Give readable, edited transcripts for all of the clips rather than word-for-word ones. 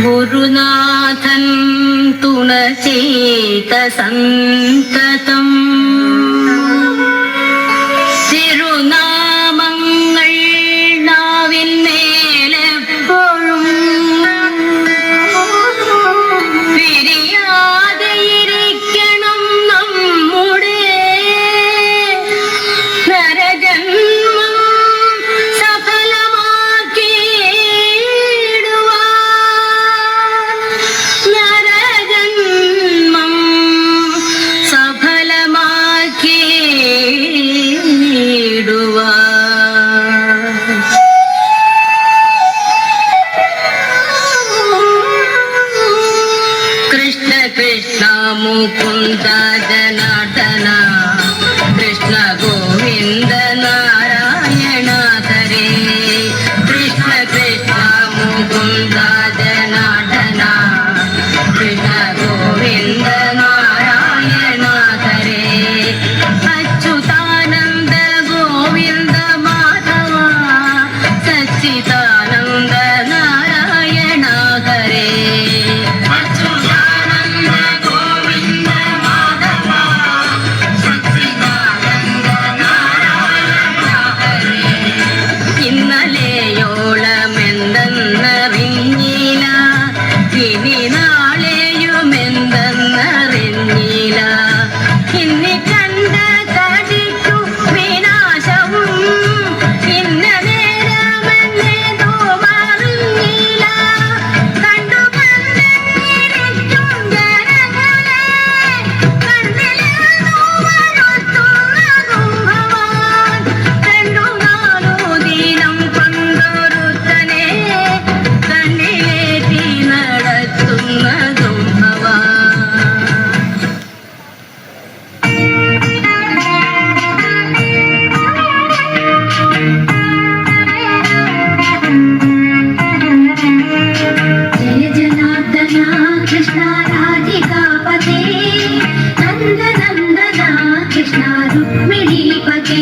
ഗുരുനാഥൻ തുണ ചെയ്ത സന്തതം തിരുനാമങ്ങൾ നാവിന്മേലെപ്പോഴും പിരിയാതെയിരിക്കണം നമ്മുടെ നരജന്മം कृष्ण मुकुंद जनार्दन कृष्ण गोविंद नारायण हरे कृष्ण कृष्ण मुकुंद जनार्दन कृष्ण गोविंद नारायण हरे अच्युतानंद गोविंद माधव सच्चिदानंद नारायण हरे ഇന്നലെയോളമെന്തെന്നറിഞ്ഞില്ല ഇനി നാളെയുമെന്തെന്നറിഞ്ഞില്ല ഇന്നി കണ്ട കടിക്കു വിനാശവും ഇന്ന നേരമെന്നേതോ അറിഞ്ഞില്ല കണ്ടു കണ്ടിരിക്കും ജനങ്ങളെ കണ്ണിലെന്നു വരുത്തുന്നതും ഭവാൻ രണ്ടു നാലു ദിനം കൊണ്ടൊരുത്തനെ കണ്ണിലേറ്റി നടത്തുന്നതും ഭവാൻ जय जनार्दन कृष्ण राधिकापते नंद नंदन कृष्ण रुक्मिणीपते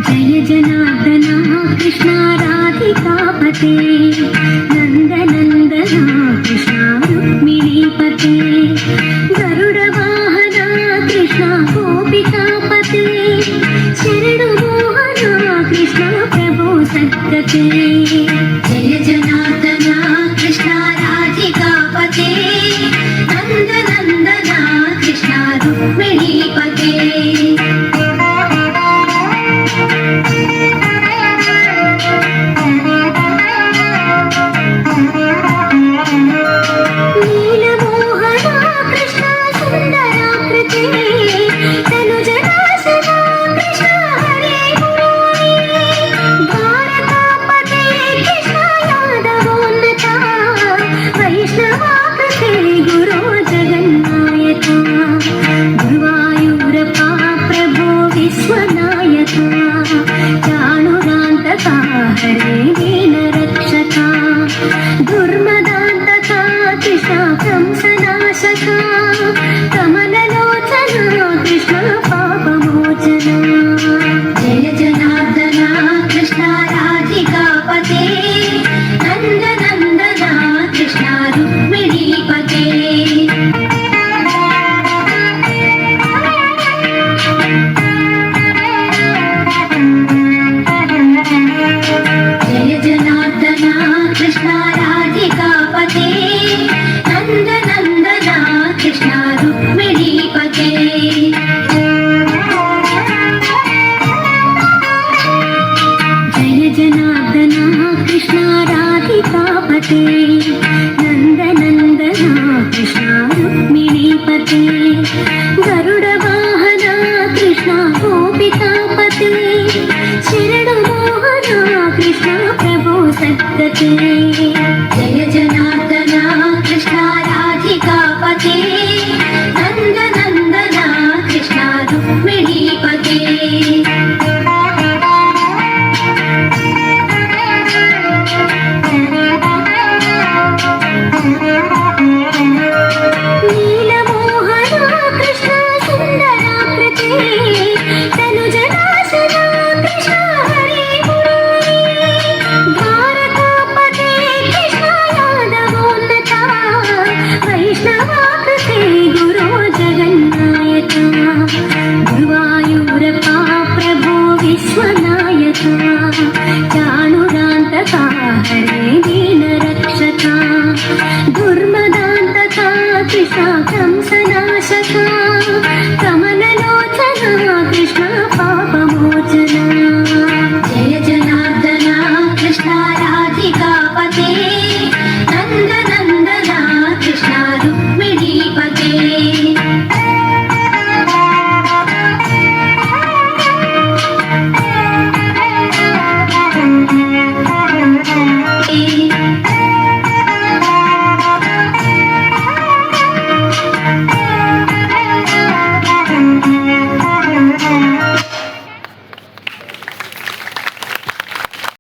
जय जनार्दन कृष्ण राधिकापते नंद नंदन कृष्ण रुक्मिणीपते गरुड़ वाहन कृष्ण गोपिकापते शरणु मोहन कृष्ण प्रभो सद्गते जय जनार्दन कृष्ण राधिकापते नंद नंदन कृष्ण रुक्मिणीपते नीलमोहन कृष्ण सुंदराकृते तनुजनाशना कृष्ण हरे मुरारी भारतापते कृष्ण यादवोन्नता वैष्णवाकृते गुरो जगन्नायका गुरुवायूरप्पा प्रभो विश्वनायका चाणुरान्तका हरे दीनरक्षका दुर्मदान्तका कृष्ण कंसनाशका कमललोचना कृष्ण पापमोचना जय जनार्दन कृष्ण राधिकापते नंद नंदन कृष्ण रुक्मिणीपते जय जनार्दन कृष्ण राधिकापते नंद नंदन कृष्ण रुक्मिणीपते जय जनार्दन कृष्ण राधिकापते नंद नंदन कृष्ण रुक्मिणीपते गरुड़ वाहन कृष्ण गोपिकापते शरणु मोहन कृष्ण प्रभो सद्गते जय